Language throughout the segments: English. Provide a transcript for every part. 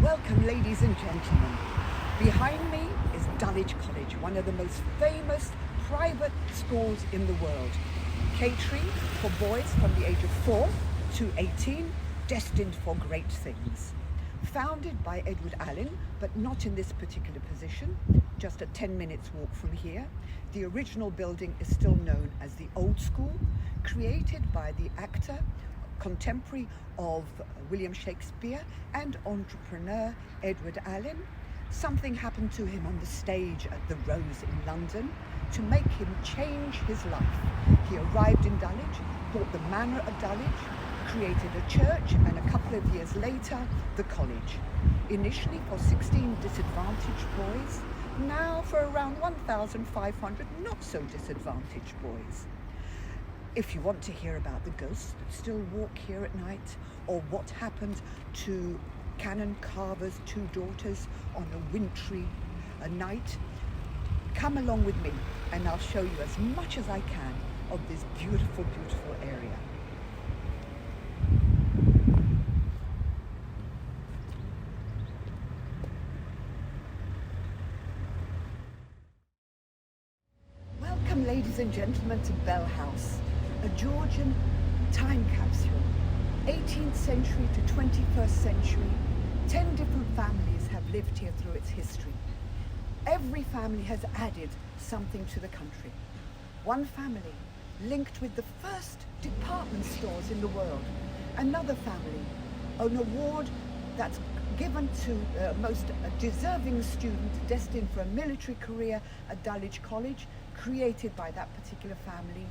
Welcome, ladies and gentlemen. Behind me is Dulwich College, one of the most famous private schools in the world. CareFree for boys from the age of 4 to 18, destined for great things. Founded by Edward Allen, but not in this particular position, just a 10 minutes walk from here. The original building is still known as the Old School, created by the actor, contemporary of William Shakespeare and entrepreneur Edward Allen. Something happened to him on the stage at the Rose in London to make him change his life. He arrived in Dulwich, bought the manor of Dulwich, created a church, and a couple of years later, the college. Initially for 16 disadvantaged boys, now for around 1,500 not so disadvantaged boys. If you want to hear about the ghosts that still walk here at night, or what happened to Canon Carver's 2 daughters on a wintry night, come along with me and I'll show you as much as I can of this beautiful, beautiful area. Welcome, ladies and gentlemen, to Bell House, a Georgian time capsule, 18th century to 21st century. 10 different families have lived here through its history. Every family has added something to the country. One family linked with the first department stores in the world. Another family, an award that's given to the most deserving student destined for a military career at Dulwich College, created by that particular family.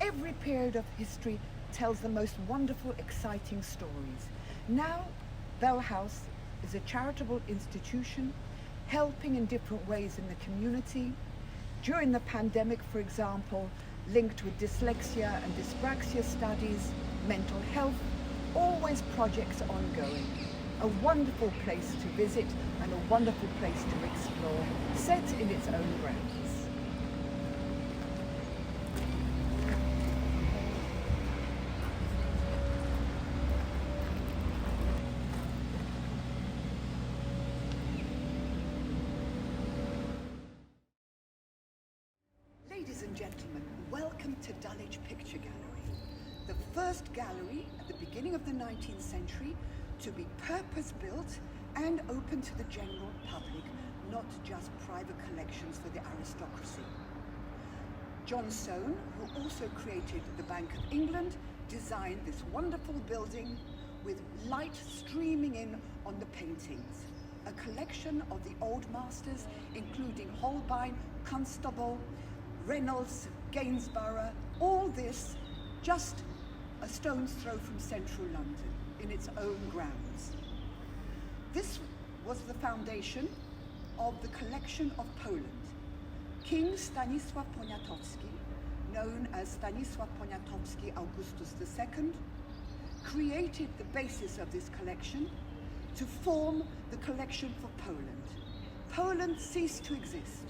Every period of history tells the most wonderful, exciting stories. Now, Bell House is a charitable institution helping in different ways in the community. During the pandemic, for example, linked with dyslexia and dyspraxia studies, mental health, always projects ongoing. A wonderful place to visit and a wonderful place to explore, set in its own grounds. Ladies and gentlemen, welcome to Dulwich Picture Gallery, the first gallery at the beginning of the 19th century to be purpose-built and open to the general public, not just private collections for the aristocracy. John Soane, who also created the Bank of England, designed this wonderful building with light streaming in on the paintings. A collection of the old masters, including Holbein, Constable, Reynolds, Gainsborough, all this just a stone's throw from central London in its own grounds. This was the foundation of the collection of Poland. King Stanisław Poniatowski, known as Stanisław Poniatowski Augustus II, created the basis of this collection to form the collection for Poland. Poland ceased to exist,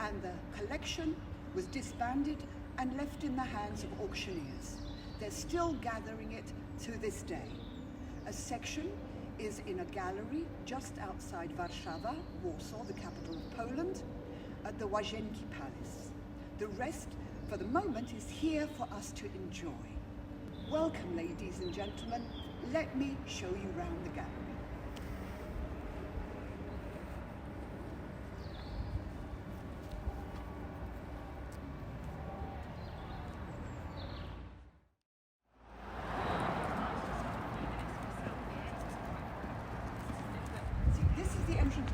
and the collection was disbanded and left in the hands of auctioneers. They're still gathering it to this day. A section is in a gallery just outside Warszawa, Warsaw, the capital of Poland, at the Łazienki Palace. The rest, for the moment, is here for us to enjoy. Welcome, ladies and gentlemen. Let me show you round the gallery.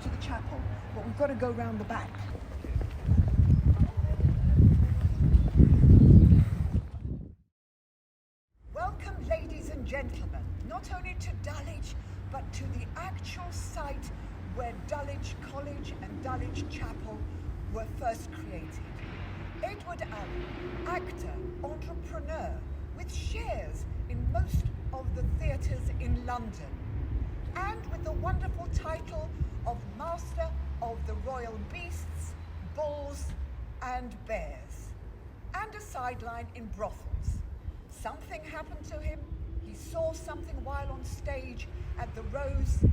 To the chapel, but we've got to go round the back. Welcome, ladies and gentlemen, not only to Dulwich, but to the actual site where Dulwich College and Dulwich Chapel were first created. Edward Allen, actor, entrepreneur, with shares in most of the theatres in London, and with the wonderful title of Master of the Royal Beasts, Bulls and Bears, and a sideline in brothels. Something happened to him. He saw something while on stage at the Rose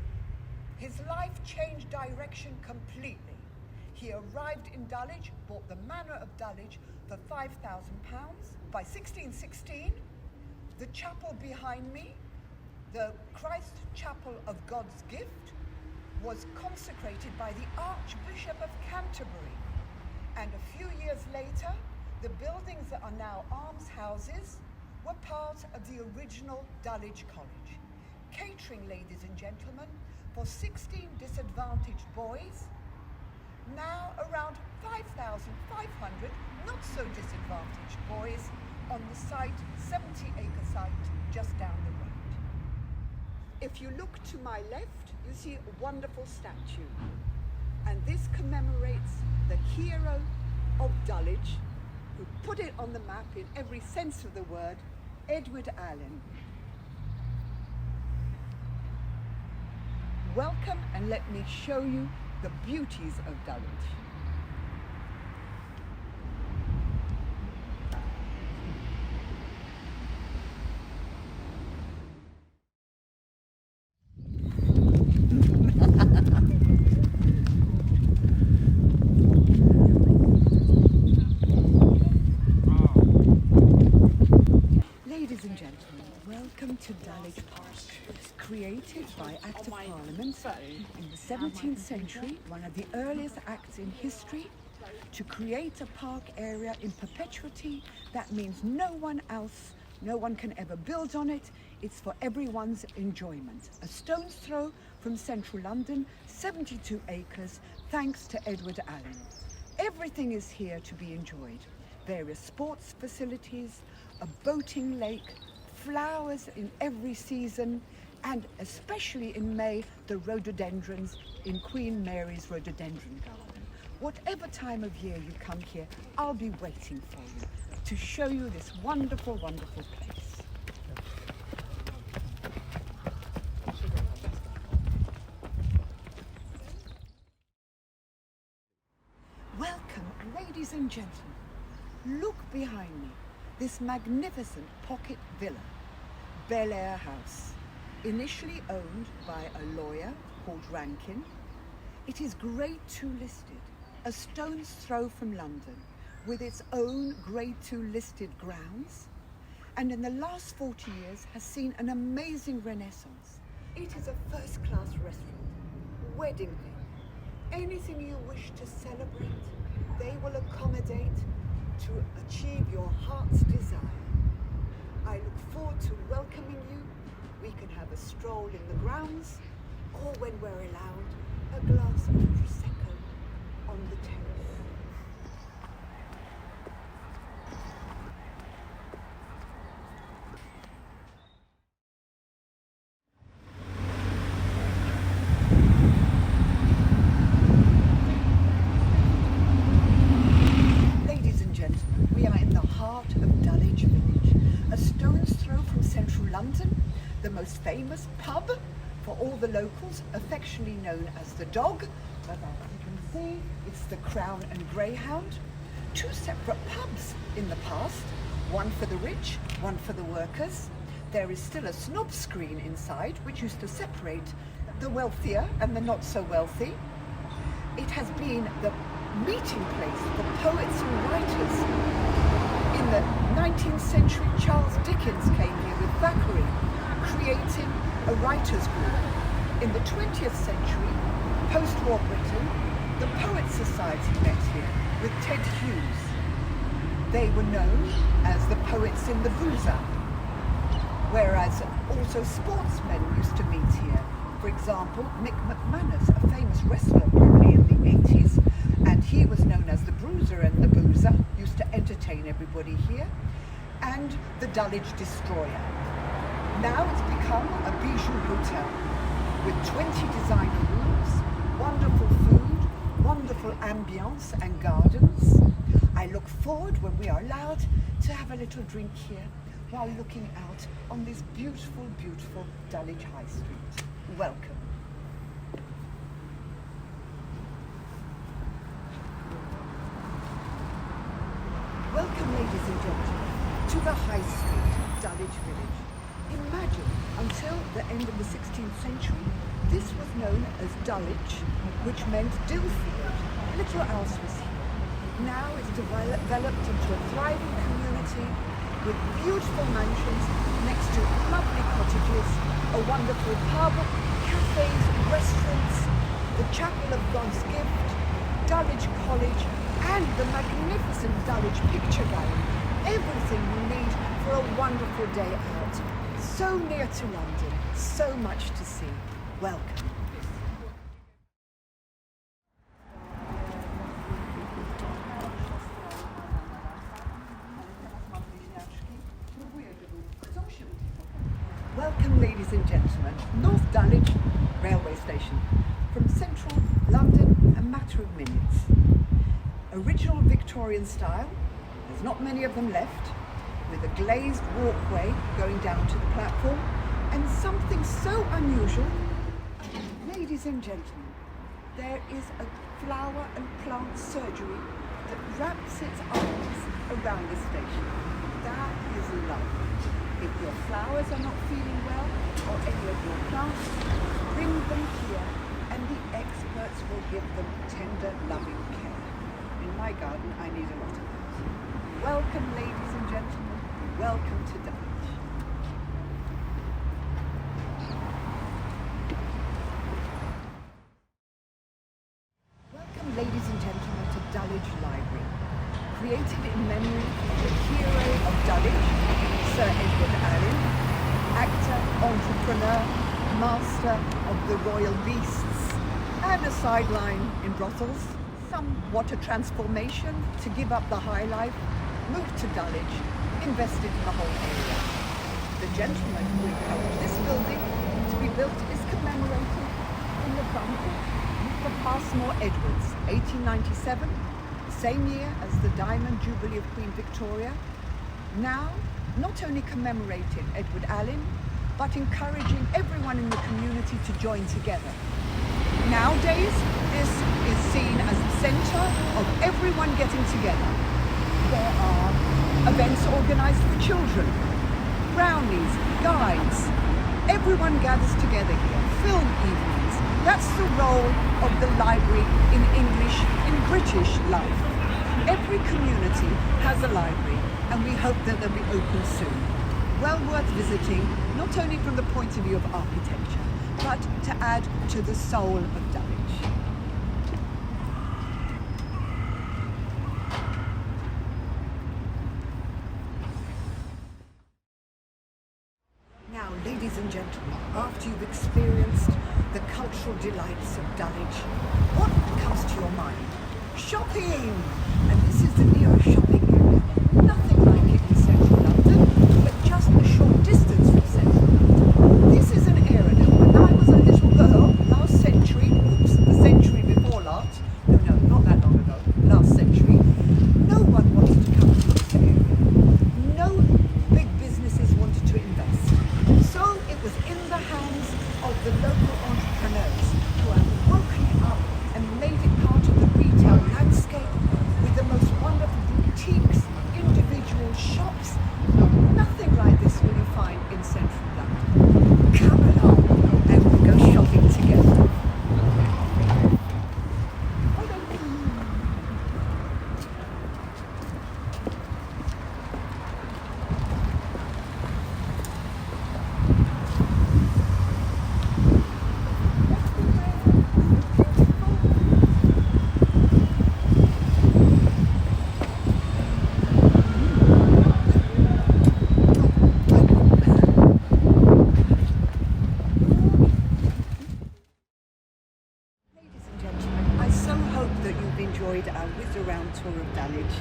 His life changed direction completely. He arrived in Dulwich, bought the manor of Dulwich for £5,000. By 1616, the chapel behind me, the Christ Chapel of God's Gift, was consecrated by the Archbishop of Canterbury. And a few years later, the buildings that are now almshouses were part of the original Dulwich College, catering, ladies and gentlemen, for 16 disadvantaged boys, now around 5,500 not so disadvantaged boys on the site, 70-acre site just down the road. If you look to my left, you see a wonderful statue, and this commemorates the hero of Dulwich, who put it on the map in every sense of the word, Edward Allen. Welcome, and let me show you the beauties of Dulwich. Ladies and gentlemen, welcome to Dulwich Park, created by Act of Parliament in the 17th century, one of the earliest acts in history to create a park area in perpetuity. That means no one can ever build on it. It's for everyone's enjoyment. A stone's throw from central London, 72 acres, thanks to Edward Allen. Everything is here to be enjoyed. Various sports facilities, a boating lake, flowers in every season, and especially in May, the rhododendrons in Queen Mary's Rhododendron Garden. Whatever time of year you come here, I'll be waiting for you to show you this wonderful, wonderful place. Welcome, ladies and gentlemen. Look behind me. This magnificent pocket villa, Bel Air House, initially owned by a lawyer called Rankin. It is Grade 2 listed, a stone's throw from London, with its own Grade 2 listed grounds, and in the last 40 years has seen an amazing renaissance. It is a first-class restaurant, wedding venue, anything you wish to celebrate, they will accommodate to achieve your heart's desire. I look forward to welcoming you. We can have a stroll in the grounds, or when we're allowed, a glass of Prosecco on the terrace. The most famous pub for all the locals, affectionately known as the Dog, but as you can see, it's the Crown and Greyhound. Two separate pubs in the past, one for the rich, one for the workers. There is still a snob screen inside, which used to separate the wealthier and the not so wealthy. It has been the meeting place for poets and writers. In the 19th century, Charles Dickens came here with Thackeray, creating a writers' group. In the 20th century, post-war Britain, the Poets Society met here with Ted Hughes. They were known as the poets in the boozer, whereas also sportsmen used to meet here. For example, Mick McManus, a famous wrestler probably in the 80s, and he was known as the Bruiser and the Boozer, used to entertain everybody here, and the Dulwich Destroyer. Now it's become a bijou hotel with 20 designer rooms, wonderful food, wonderful ambience and gardens. I look forward when we are allowed to have a little drink here while looking out on this beautiful, beautiful Dulwich High Street. Welcome. Welcome, ladies and gentlemen, to the High Street, Dulwich Village. Imagine, until the end of the 16th century, this This was known as Dulwich, which meant Dillfield. Little else was here. Now it's developed into a thriving community with beautiful mansions next to lovely cottages, a wonderful pub, cafes, restaurants, the Chapel of God's Gift, Dulwich College, and the magnificent Dulwich Picture Gallery. Everything you need for a wonderful day out. So near to London, so much to see. Welcome. Welcome, ladies and gentlemen. North Dulwich railway station. From central London, a matter of minutes. Original Victorian style, there's not many of them left, with a glazed walkway going down to the platform, and something so unusual. Ladies and gentlemen, there is a flower and plant surgery that wraps its arms around the station. That is love. If your flowers are not feeling well, or any of your plants, bring them here and the experts will give them tender, loving care. In my garden, I need a lot of that. Welcome, ladies and gentlemen. Welcome to Dulwich. Welcome, ladies and gentlemen, to Dulwich Library. Created in memory of the hero of Dulwich, Sir Edward Allen, actor, entrepreneur, master of the royal beasts, and a sideline in brothels. Somewhat a transformation to give up the high life, moved to Dulwich, invested in the whole area. The gentleman who encouraged this building to be built is commemorated in the Chronicle, Mr. Passmore Edwards, 1897, same year as the Diamond Jubilee of Queen Victoria. Now, not only commemorating Edward Allen, but encouraging everyone in the community to join together. Nowadays, this is seen as the centre of everyone getting together. There are events organised for children, brownies, guides. Everyone gathers together here. Film evenings. That's the role of the library in English, in British life. Every community has a library, and we hope that they'll be open soon. Well worth visiting, not only from the point of view of architecture, but to add to the soul of Dulwich. Now, ladies and gentlemen, after you've experienced the cultural delights of Dulwich, what comes to your mind? Shopping! And this is the nearest shopping area. Nothing like it in central London, but just a short distance from central London. This is an area that when I was a little girl, last century, the century before last, no, not that long ago, last century, no one wanted to come to this area. No big businesses wanted to invest. So it was in the hands of the local entrepreneurs who have woken it up and made it part of the retail landscape with the most wonderful boutiques, individual shops. Nothing like this will you find in central London. Come along and we'll go shopping together. Enjoyed our whiz-around tour of Dulwich,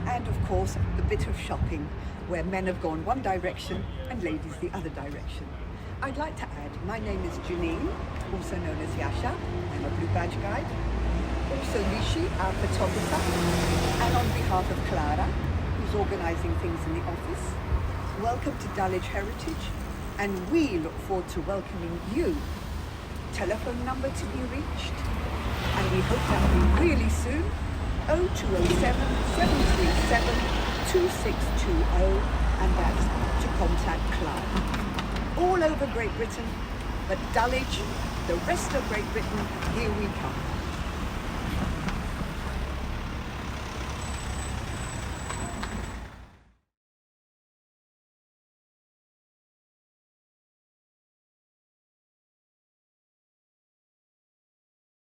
and of course the bit of shopping where men have gone one direction and ladies the other direction. I'd like to add, my name is Janine, also known as Jasha. I'm a Blue Badge guide. Also Vishi, our photographer, and on behalf of Clara, who's organising things in the office. Welcome to Dulwich Heritage, and we look forward to welcoming you. Telephone number to be reached, and we hope that will be really soon. 0207 737 2620, and that's to contact Clara. All over Great Britain, But Dulwich, the rest of Great Britain, here we come.